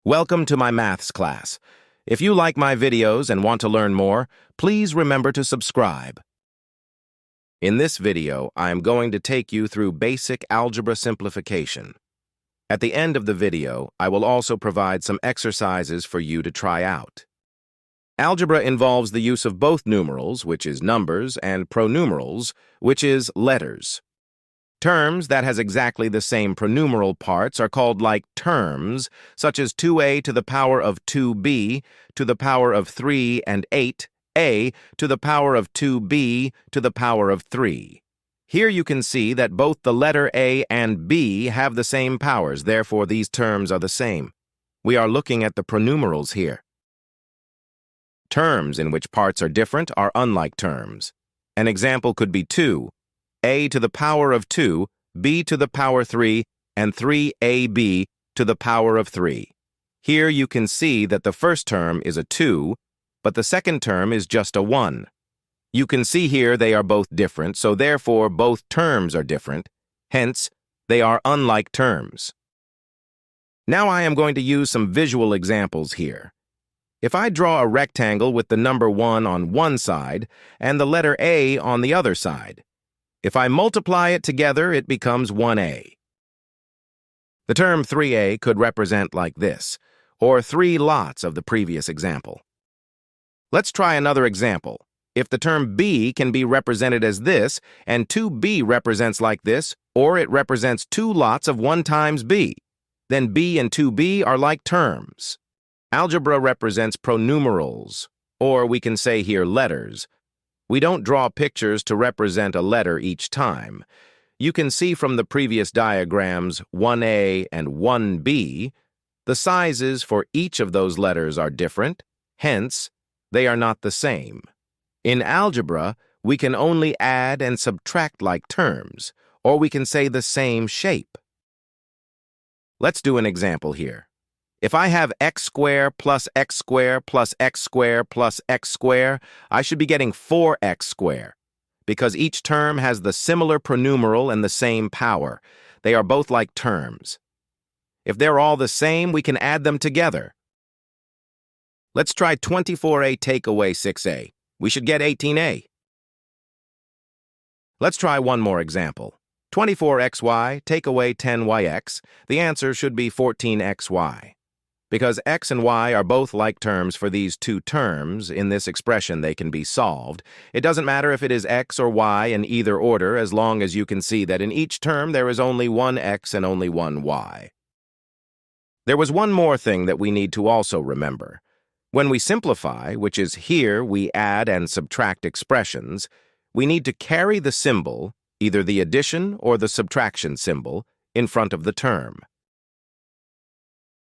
Welcome to my maths class. If you like my videos and want to learn more, please remember to subscribe. In this video, I am going to take you through basic algebra simplification. At the end of the video, I will also provide some exercises for you to try out. Algebra involves the use of both numerals, which is numbers, and pronumerals, which is letters. Terms that has exactly the same pronumeral parts are called like terms, such as 2a to the power of 2b to the power of 3 and 8a to the power of 2b to the power of 3. Here you can see that both the letter a and b have the same powers, therefore these terms are the same. We are looking at the pronumerals here. Terms in which parts are different are unlike terms. An example could be 2. A to the power of 2, b to the power 3, and 3ab to the power of 3. Here you can see that the first term is a 2, but the second term is just a 1. You can see here they are both different, so therefore both terms are different. Hence, they are unlike terms. Now I am going to use some visual examples here. If I draw a rectangle with the number 1 on one side and the letter A on the other side, if I multiply it together, it becomes 1a. The term 3a could represent like this, or 3 lots of the previous example. Let's try another example. If the term b can be represented as this, and 2b represents like this, or it represents 2 lots of 1 times b, then b and 2b are like terms. Algebra represents pronumerals, or we can say here letters. We don't draw pictures to represent a letter each time. You can see from the previous diagrams 1a and 1b, the sizes for each of those letters are different, hence, they are not the same. In algebra, we can only add and subtract like terms, or we can say the same shape. Let's do an example here. If I have x squared plus x squared plus x squared plus x squared, I should be getting 4x squared, because each term has the similar pronumeral and the same power. They are both like terms. If they're all the same, we can add them together. Let's try 24a take away 6a. We should get 18a. Let's try one more example. 24xy take away 10yx. The answer should be 14xy. Because x and y are both like terms for these two terms, in this expression they can be solved. It doesn't matter if it is x or y in either order, as long as you can see that in each term there is only one x and only one y. There was one more thing that we need to also remember. When we simplify, which is here we add and subtract expressions, we need to carry the symbol, either the addition or the subtraction symbol, in front of the term.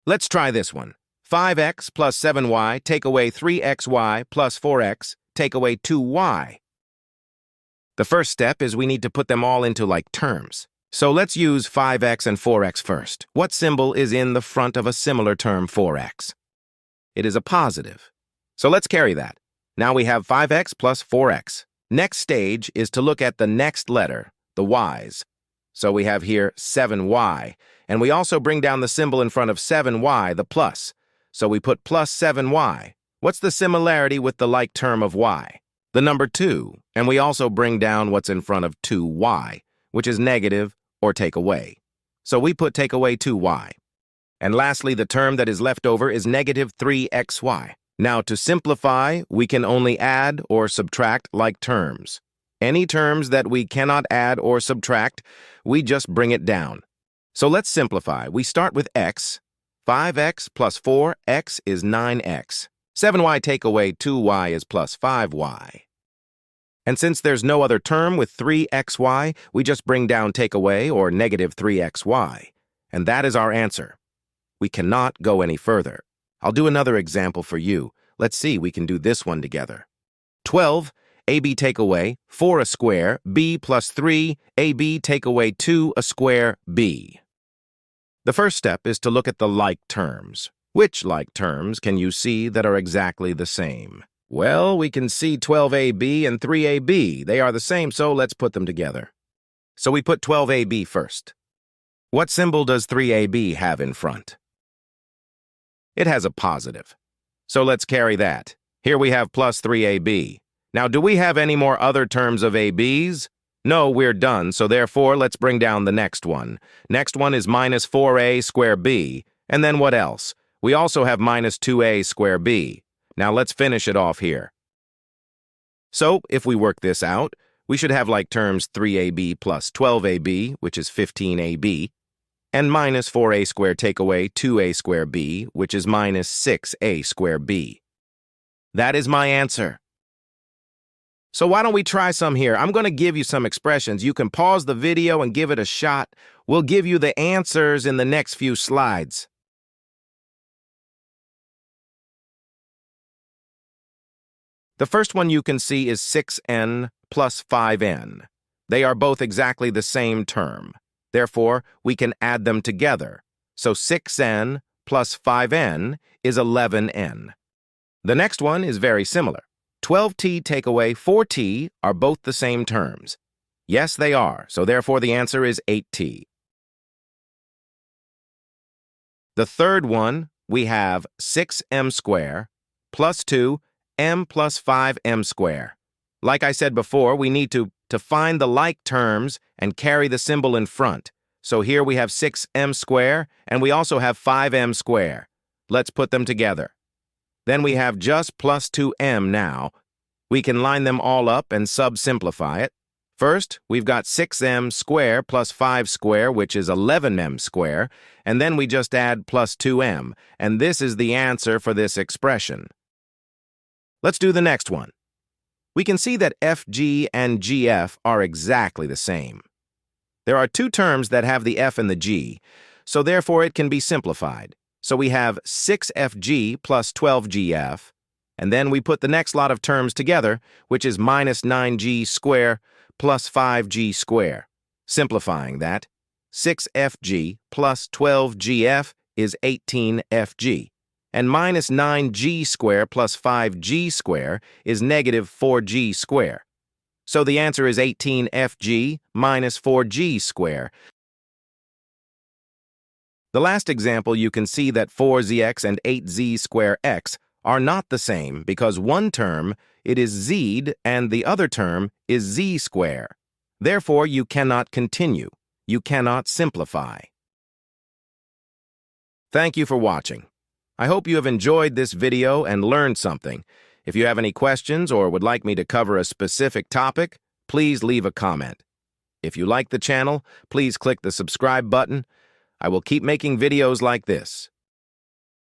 Let's try this one. 5x plus 7y take away 3xy plus 4x take away 2y. The first step is we need to put them all into like terms. So let's use 5x and 4x first. What symbol is in the front of a similar term 4x? It is a positive. So let's carry that. Now we have 5x plus 4x. Next stage is to look at the next letter, the y's. So we have here 7y, and we also bring down the symbol in front of 7y, the plus. So we put plus 7y. What's the similarity with the like term of y? The number 2, and we also bring down what's in front of 2y, which is negative or take away. So we put take away 2y. And lastly, the term that is left over is negative 3xy. Now to simplify, we can only add or subtract like terms. Any terms that we cannot add or subtract, we just bring it down. So let's simplify. We start with x. 5x plus 4x is 9x. 7y take away 2y is plus 5y. And since there's no other term with 3xy, we just bring down take away, or negative 3xy. And that is our answer. We cannot go any further. I'll do another example for you. Let's see, we can do this one together. 12. AB take away 4 a square, b plus 3, AB take away 2 a square, b. The first step is to look at the like terms. Which like terms can you see that are exactly the same? Well, we can see 12ab and 3ab. They are the same, so let's put them together. So we put 12ab first. What symbol does 3ab have in front? It has a positive. So let's carry that. Here we have plus 3ab. Now, do we have any more other terms of ab's? No, we're done, so therefore let's bring down the next one. Next one is minus 4a square b. And then what else? We also have minus 2a square b. Now let's finish it off here. So, if we work this out, we should have like terms 3ab plus 12ab, which is 15ab, and minus 4a squared take away 2a squared b, which is minus 6a squared b. That is my answer. So why don't we try some here? I'm going to give you some expressions. You can pause the video and give it a shot. We'll give you the answers in the next few slides. The first one you can see is 6n plus 5n. They are both exactly the same term. Therefore, we can add them together. So 6n plus 5n is 11n. The next one is very similar. 12t take away 4t are both the same terms. Yes, they are, so therefore the answer is 8t. The third one, we have 6m squared plus 2m plus 5m squared. Like I said before, we need to find the like terms and carry the symbol in front. So here we have 6m squared, and we also have 5m squared. Let's put them together. Then we have just plus 2m now. We can line them all up and sub-simplify it. First, we've got 6m squared plus 5 squared, which is 11m squared, and then we just add plus 2m, and this is the answer for this expression. Let's do the next one. We can see that FG and GF are exactly the same. There are two terms that have the F and the G, so therefore it can be simplified. So we have 6FG plus 12GF, and then we put the next lot of terms together, which is minus 9G squared plus 5G squared. Simplifying that, 6FG plus 12GF is 18FG, and minus 9G squared plus 5G squared is negative 4G squared. So the answer is 18FG minus 4G squared. The last example, you can see that 4zx and 8z square x are not the same because one term, it is z'd, and the other term is z square. Therefore, you cannot continue. You cannot simplify. Thank you for watching. I hope you have enjoyed this video and learned something. If you have any questions or would like me to cover a specific topic, please leave a comment. If you like the channel, please click the subscribe button. I will keep making videos like this.